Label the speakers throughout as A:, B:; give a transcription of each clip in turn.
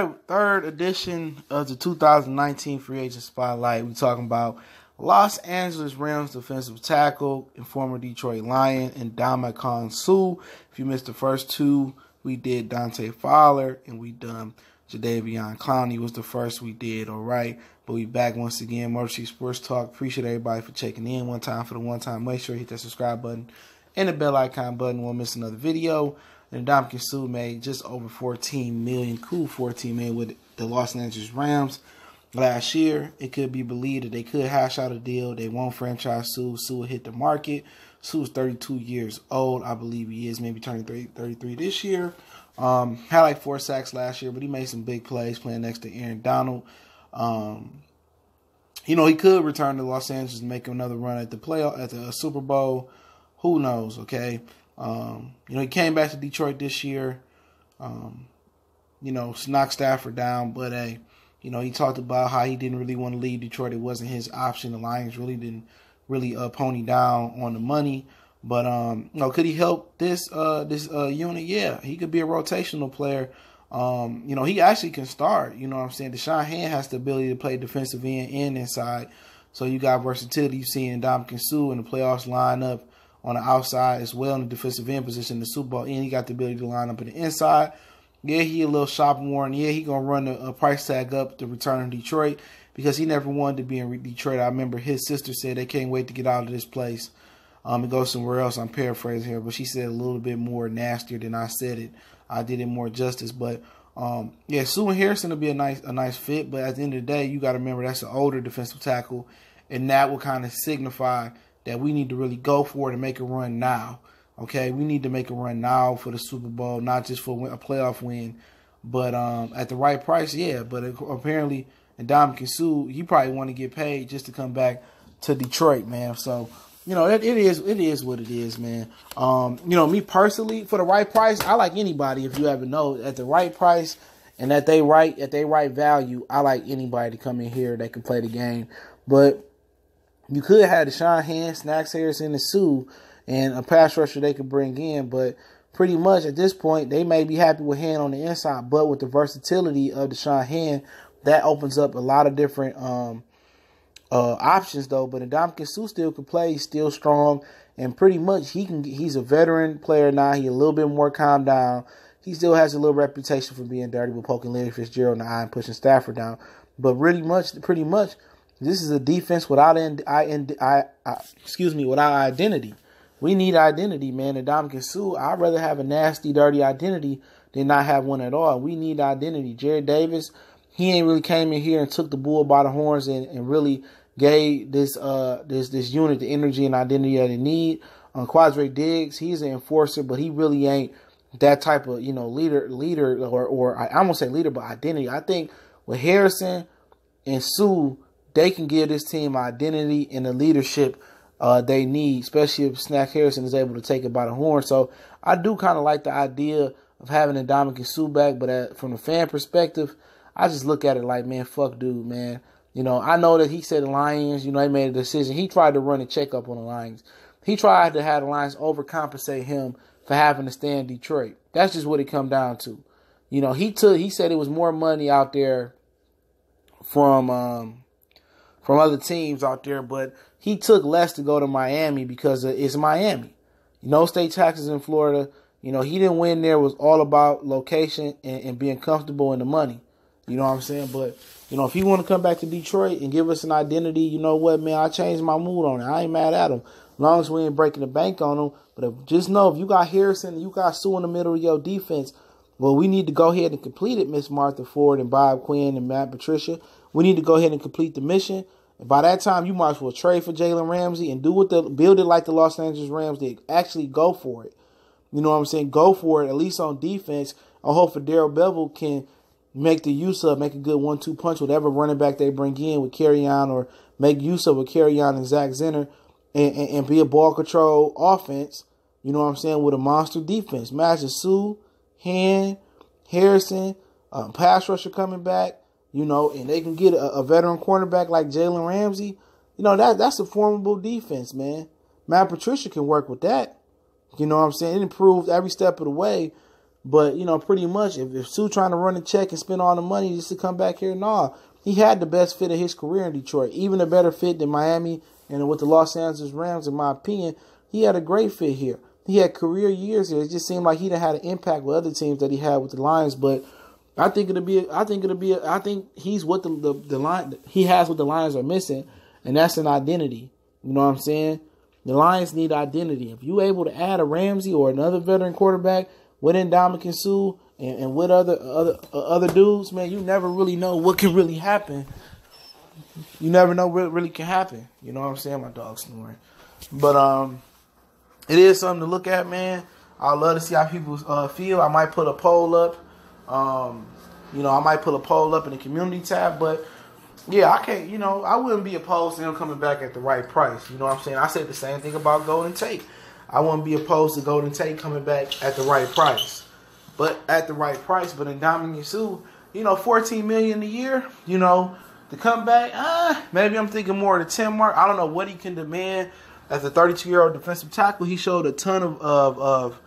A: right, third edition of the 2019 Free Agent Spotlight. We're talking about Los Angeles Rams defensive tackle and former Detroit Lion Ndamukong Suh. If you missed the first two, we did Dante Fowler and we done Jadeveon Clowney was the first we did, all right? But we back once again, Motor City Sports Talk. Appreciate everybody for checking in one time for the one time. Make sure you hit that subscribe button and the bell icon button. Won't miss another video. And Ndamukong Suh made just over $14 million, cool $14 million with the Los Angeles Rams last year. It could be believed that they could hash out a deal. They won't franchise Suh. Suh will hit the market. Suh is 32 years old, I believe he is, maybe turning 33 this year. Had like 4 sacks last year, but he made some big plays playing next to Aaron Donald. You know, he could return to Los Angeles and make another run at the Super Bowl. Who knows, okay? You know, he came back to Detroit this year. You know, knocked Stafford down, but hey, you know, he talked about how he didn't really want to leave Detroit. It wasn't his option. The Lions really didn't pony down on the money. But you know, could he help this unit? Yeah, he could be a rotational player. You know, he actually can start. You know what I'm saying? Deshaun Hand has the ability to play defensive end and inside. So you got versatility. You see Ndamukong Suh in the playoffs line up on the outside as well in the defensive end position in the Super Bowl. And he got the ability to line up in the inside. Yeah, he a little shop worn. Yeah, he going to run a price tag up to return to Detroit because he never wanted to be in Detroit. I remember his sister said they can't wait to get out of this place and go somewhere else. I'm paraphrasing here, but she said a little bit more nastier than I said it. I did it more justice. But, yeah, Suh and Harrison will be a nice fit. But at the end of the day, you got to remember that's an older defensive tackle, and that will kind of signify that we need to really go for it and make a run now. Okay, we need to make a run now for the Super Bowl, not just for a playoff win, but at the right price, yeah. But apparently, Ndamukong Suh, he probably want to get paid just to come back to Detroit, man. So, you know, it is what it is, man. You know, me personally, for the right price, I like anybody. If you ever know, at the right price and at they right value, I like anybody to come in here that can play the game. But you could have Deshaun Hand, Snacks Harrison, and Suh, and a pass rusher they could bring in. But pretty much at this point, they may be happy with Hand on the inside. But with the versatility of Deshaun Hand, that opens up a lot of different options, though. But Ndamukong Suh still can play. He's still strong. And pretty much he's a veteran player now. He's a little bit more calmed down. He still has a little reputation for being dirty with poking Larry Fitzgerald in the eye and pushing Stafford down. But pretty much, this is a defense without identity. We need identity, man. Ndamukong Suh, I'd rather have a nasty, dirty identity than not have one at all. We need identity. Jared Davis, he ain't really came in here and took the bull by the horns and really gave this unit the energy and identity that it need. Quadre Diggs, he's an enforcer, but he really ain't that type of, you know, leader, or I won't say leader, but identity. I think with Harrison and Suh, they can give this team identity and the leadership they need, especially if Snack Harrison is able to take it by the horn. So I do kind of like the idea of having Ndamukong Suh back, but from the fan perspective, I just look at it like, man, fuck dude, man. You know, I know that he said the Lions, you know, they made a decision. He tried to run a checkup on the Lions. He tried to have the Lions overcompensate him for having to stay in Detroit. That's just what it come down to. You know, he said it was more money out there from other teams out there, but he took less to go to Miami because it's Miami. No state taxes in Florida. You know, he didn't win there. It was all about location and being comfortable in the money. You know what I'm saying? But, you know, if he want to come back to Detroit and give us an identity, you know what, man, I changed my mood on it. I ain't mad at him. As long as we ain't breaking the bank on him. But just know, if you got Harrison and you got Suh in the middle of your defense, well, we need to go ahead and complete it, Miss Martha Ford and Bob Quinn and Matt Patricia. We need to go ahead and complete the mission. And by that time, you might as well trade for Jalen Ramsey and build it like the Los Angeles Rams did. Actually go for it. You know what I'm saying? Go for it, at least on defense. I hope for Darrell Bevel can make a good 1-2 punch, whatever running back they bring in with Kerryon, or make use of a Kerryon and Zach Zenner and be a ball control offense, you know what I'm saying, with a monster defense. Imagine Suh, Hand, Harrison, pass rusher coming back, you know, and they can get a veteran cornerback like Jalen Ramsey. You know, that's a formidable defense, man. Matt Patricia can work with that. You know what I'm saying? It improved every step of the way. But, you know, pretty much if Suh trying to run a check and spend all the money just to come back here, nah. He had the best fit of his career in Detroit. Even a better fit than Miami and with the Los Angeles Rams, in my opinion. He had a great fit here. He had career years here. It just seemed like he done had an impact with other teams that he had with the Lions. But I think he's what the line he has what the Lions are missing, and that's an identity. You know what I'm saying? The Lions need identity. If you able to add a Ramsey or another veteran quarterback with Ndamukong Suh and with other dudes, man, you never really know what can really happen. You never know what really can happen. You know what I'm saying? My dog's snoring. But it is something to look at, man. I'd love to see how people feel. I might put a poll up. You know, I might put a poll up in the community tab. But, yeah, I wouldn't be opposed to him coming back at the right price. You know what I'm saying? I said the same thing about Golden Tate. I wouldn't be opposed to Golden Tate coming back at the right price. But in Ndamukong Suh, you know, $14 million a year, you know, to come back, maybe I'm thinking more of the 10 mark. I don't know what he can demand as a 32-year-old defensive tackle. He showed a ton of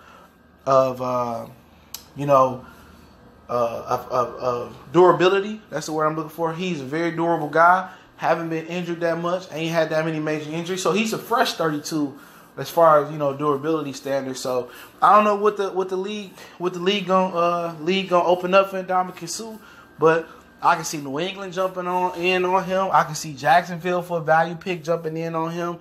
A: durability. That's the word I'm looking for. He's a very durable guy. Haven't been injured that much. Ain't had that many major injuries. So he's a fresh 32 as far as, you know, durability standards. So I don't know what the league gonna open up for Ndamukong Suh, but I can see New England jumping in on him. I can see Jacksonville for a value pick jumping in on him.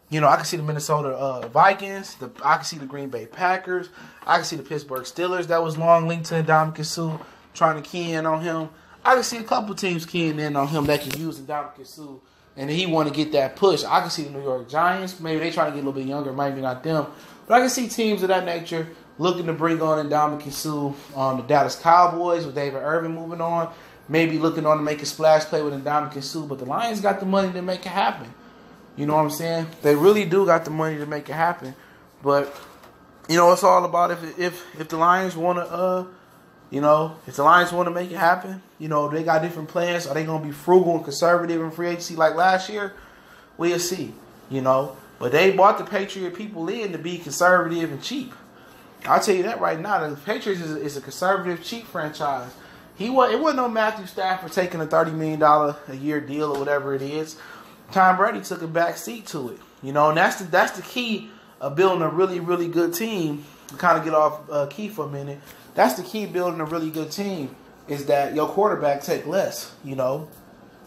A: You know, I can see the Minnesota Vikings. I can see the Green Bay Packers. I can see the Pittsburgh Steelers that was long linked to Ndamukong Suh trying to key in on him. I can see a couple teams keying in on him that can use Ndamukong Suh, and he want to get that push. I can see the New York Giants. Maybe they trying to get a little bit younger. Maybe not them. But I can see teams of that nature looking to bring on Ndamukong Suh. The Dallas Cowboys with David Irvin moving on. Maybe looking on to make a splash play with Ndamukong Suh. But the Lions got the money to make it happen. You know what I'm saying? They really do got the money to make it happen. But, you know, it's all about if the Lions want to, if the Lions want to make it happen, you know, they got different plans. Are they going to be frugal and conservative in free agency like last year? We'll see, you know. But they bought the Patriot people in to be conservative and cheap. I'll tell you that right now. The Patriots is a conservative, cheap franchise. It wasn't no Matthew Stafford taking a $30 million a year deal or whatever it is. Tom Brady took a back seat to it, you know, and that's the key of building a really, really good team. To kind of get off key for a minute. That's the key building a really good team is that your quarterback take less, you know.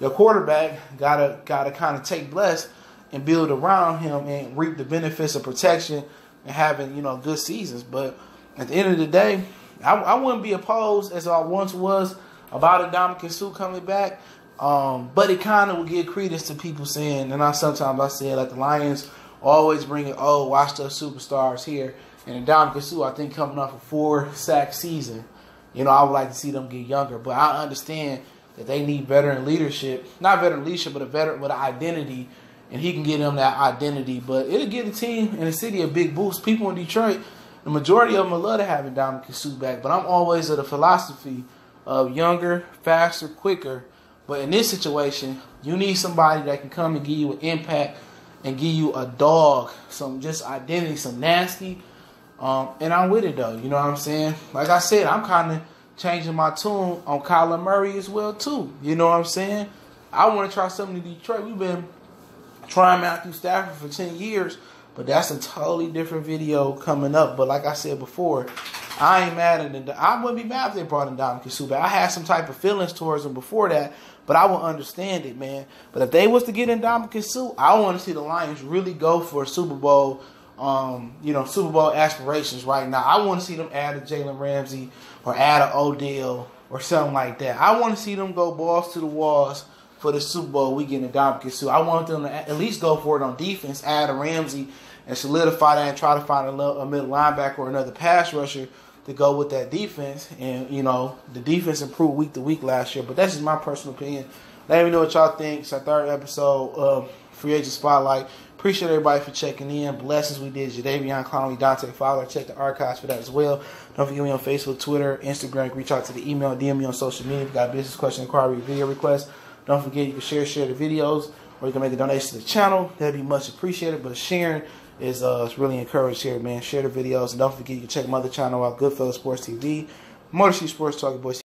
A: Your quarterback gotta kind of take less and build around him and reap the benefits of protection and having, you know, good seasons. But at the end of the day, I wouldn't be opposed as I once was about Ndamukong Suh coming back. But it kind of will give credence to people saying, and sometimes I say like the Lions always bring it, watch those superstars here. And Ndamukong Suh, I think coming off a 4-sack season, you know, I would like to see them get younger. But I understand that they need veteran leadership, not veteran leadership, but a veteran with an identity, and he can give them that identity. But it'll give the team and the city a big boost. People in Detroit, the majority of them would love to have Ndamukong Suh back. But I'm always of the philosophy of younger, faster, quicker. But in this situation, you need somebody that can come and give you an impact and give you a dog, some just identity, some nasty. And I'm with it, though. You know what I'm saying? Like I said, I'm kind of changing my tune on Kyler Murray as well, too. You know what I'm saying? I want to try something in Detroit. We've been trying Matthew Stafford for 10 years, but that's a totally different video coming up. But like I said before, I ain't mad at it. I wouldn't be mad if they brought in Ndamukong Suh back. I had some type of feelings towards him before that, but I would understand it, man. But if they was to get in Ndamukong Suh, I want to see the Lions really go for a Super Bowl, Super Bowl aspirations right now. I want to see them add a Jalen Ramsey or add an Odell or something like that. I want to see them go balls to the walls for the Super Bowl we get in Ndamukong Suh. I want them to at least go for it on defense, add a Ramsey, and solidify that and try to find a middle linebacker or another pass rusher to go with that defense. And, you know, the defense improved week to week last year. But that's just my personal opinion. Let me know what y'all think. It's our third episode of Free Agent Spotlight. Appreciate everybody for checking in. Blessings we did. Jadavion Clowney, Dante Fowler. Check the archives for that as well. Don't forget me on Facebook, Twitter, Instagram. Reach out to the email, DM me on social media. If you got a business question, inquiry, video request. Don't forget you can share the videos. or you can make a donation to the channel. That'd be much appreciated. But sharing is really encouraged here, man. Share the videos, and don't forget you can check my other channel out, Goodfellas Sports TV, Motor City Sports Talk, boys.